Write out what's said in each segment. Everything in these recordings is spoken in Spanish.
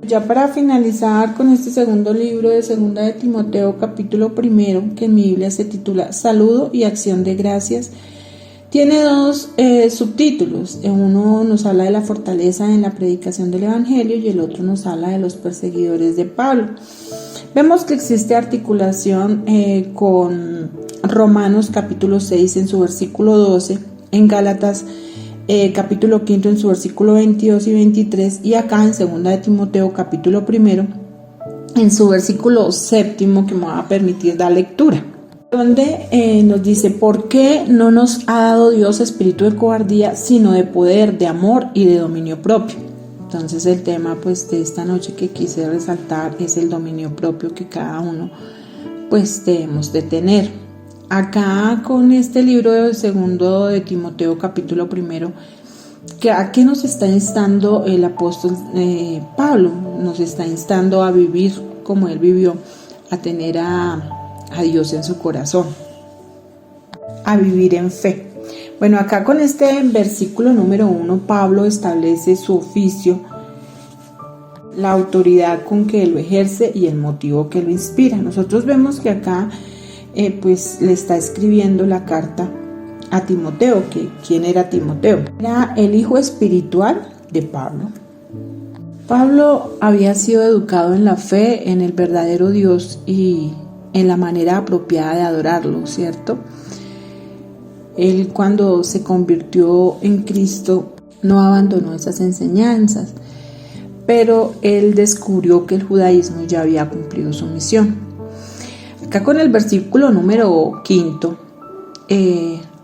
Ya para finalizar con este segundo libro de Segunda de Timoteo, capítulo 1, que en mi Biblia se titula Saludo y Acción de Gracias, tiene dos subtítulos. Uno nos habla de la fortaleza en la predicación del Evangelio y el otro nos habla de los perseguidores de Pablo. Vemos que existe articulación con Romanos capítulo 6 en su versículo 12, en Gálatas capítulo 5 en su versículo 22 y 23, y acá en Segunda de Timoteo capítulo 1 en su versículo 7, que me va a permitir dar lectura, donde nos dice: ¿por qué no nos ha dado Dios espíritu de cobardía, sino de poder, de amor y de dominio propio? Entonces el tema de esta noche que quise resaltar es el dominio propio que cada uno debemos de tener. Acá con este libro de Segundo de Timoteo capítulo 1, ¿a qué nos está instando el apóstol Pablo? Nos está instando a vivir como él vivió, a tener a Dios en su corazón, a vivir en fe. Bueno, acá con este versículo número 1, Pablo establece su oficio, la autoridad con que él lo ejerce y el motivo que lo inspira. Nosotros vemos que acá le está escribiendo la carta a Timoteo. ¿Quién era Timoteo? Era el hijo espiritual de Pablo. Pablo había sido educado en la fe, en el verdadero Dios y en la manera apropiada de adorarlo, ¿cierto? Él, cuando se convirtió en Cristo, no abandonó esas enseñanzas, pero él descubrió que el judaísmo ya había cumplido su misión. Acá con el versículo número 5,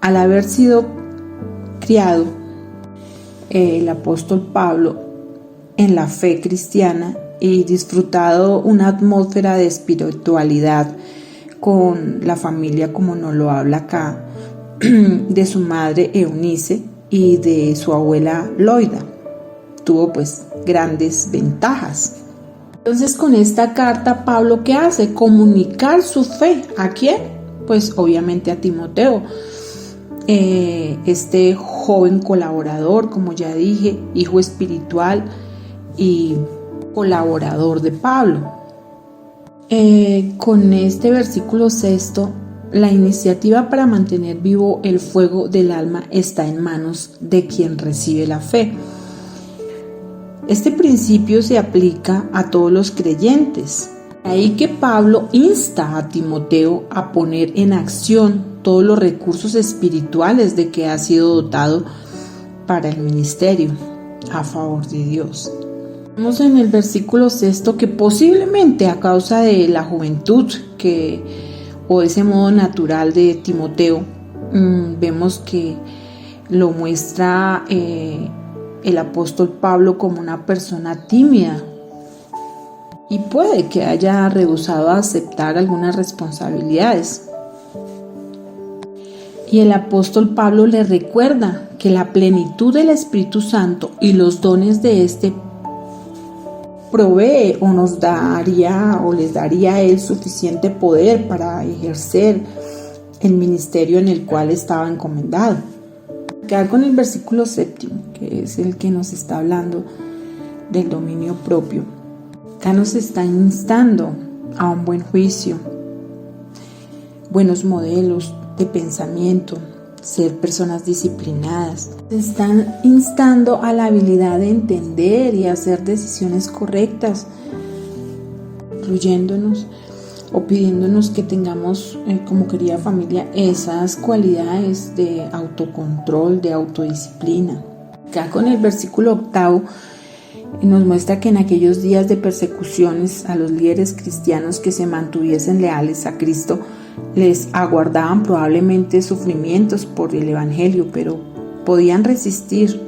al haber sido criado el apóstol Pablo en la fe cristiana y disfrutado una atmósfera de espiritualidad con la familia, como nos lo habla acá, de su madre Eunice y de su abuela Loida, tuvo grandes ventajas. Entonces, con esta carta, Pablo, ¿qué hace? Comunicar su fe. ¿A quién? Obviamente a Timoteo, este joven colaborador, como ya dije, hijo espiritual y colaborador de Pablo. Con este versículo 6, la iniciativa para mantener vivo el fuego del alma está en manos de quien recibe la fe. Este principio se aplica a todos los creyentes. Ahí que Pablo insta a Timoteo a poner en acción todos los recursos espirituales de que ha sido dotado para el ministerio a favor de Dios. Vemos en el versículo 6 que posiblemente a causa de la juventud o ese modo natural de Timoteo, vemos que lo muestra el apóstol Pablo como una persona tímida y puede que haya rehusado a aceptar algunas responsabilidades. Y el apóstol Pablo le recuerda que la plenitud del Espíritu Santo y los dones de este provee o les daría a él suficiente poder para ejercer el ministerio en el cual estaba encomendado. Acá con el versículo 7, que es el que nos está hablando del dominio propio, acá nos está instando a un buen juicio, buenos modelos de pensamiento, ser personas disciplinadas. Se están instando a la habilidad de entender y hacer decisiones correctas, incluyéndonos o pidiéndonos que tengamos como querida familia esas cualidades de autocontrol, de autodisciplina. Acá con el versículo 8 nos muestra que en aquellos días de persecuciones a los líderes cristianos que se mantuviesen leales a Cristo les aguardaban probablemente sufrimientos por el Evangelio, pero podían resistir,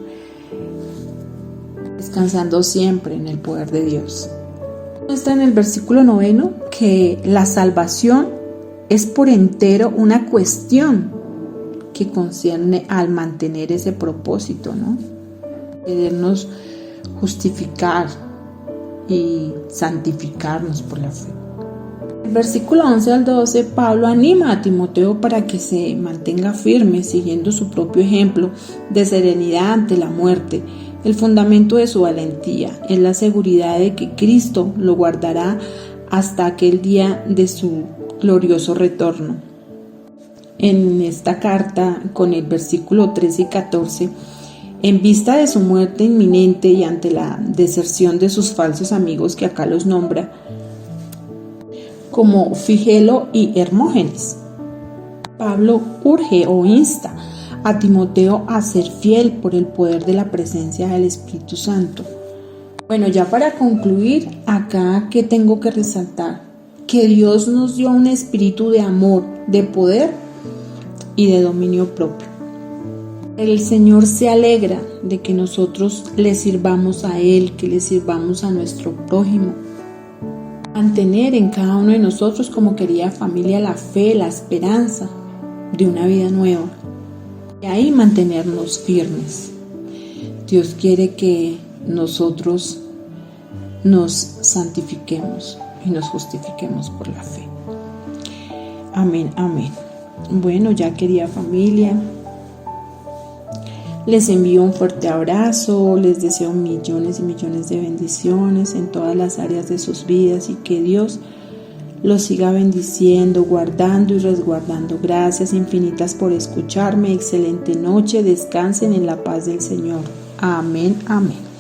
descansando siempre en el poder de Dios. Muestra en el versículo 9 que la salvación es por entero una cuestión que concierne al mantener ese propósito, ¿no? Querernos justificar y santificarnos por la fe. El versículo 11 al 12, Pablo anima a Timoteo para que se mantenga firme, siguiendo su propio ejemplo de serenidad ante la muerte, El fundamento de su valentía es la seguridad de que Cristo lo guardará hasta aquel día de su glorioso retorno. En esta carta, con el versículo 13 y 14, en vista de su muerte inminente y ante la deserción de sus falsos amigos, que acá los nombra como Figelo y Hermógenes, Pablo urge o insta a Timoteo a ser fiel por el poder de la presencia del Espíritu Santo. Bueno, ya para concluir, acá que tengo que resaltar, que Dios nos dio un espíritu de amor, de poder y de dominio propio. El Señor se alegra de que nosotros le sirvamos a Él, que le sirvamos a nuestro prójimo. Mantener en cada uno de nosotros como querida familia la fe, la esperanza de una vida nueva. Y ahí mantenernos firmes. Dios quiere que nosotros nos santifiquemos y nos justifiquemos por la fe. Amén, amén. Bueno, ya querida familia, les envío un fuerte abrazo, les deseo millones y millones de bendiciones en todas las áreas de sus vidas y que Dios los siga bendiciendo, guardando y resguardando. Gracias infinitas por escucharme. Excelente noche. Descansen en la paz del Señor. Amén, amén.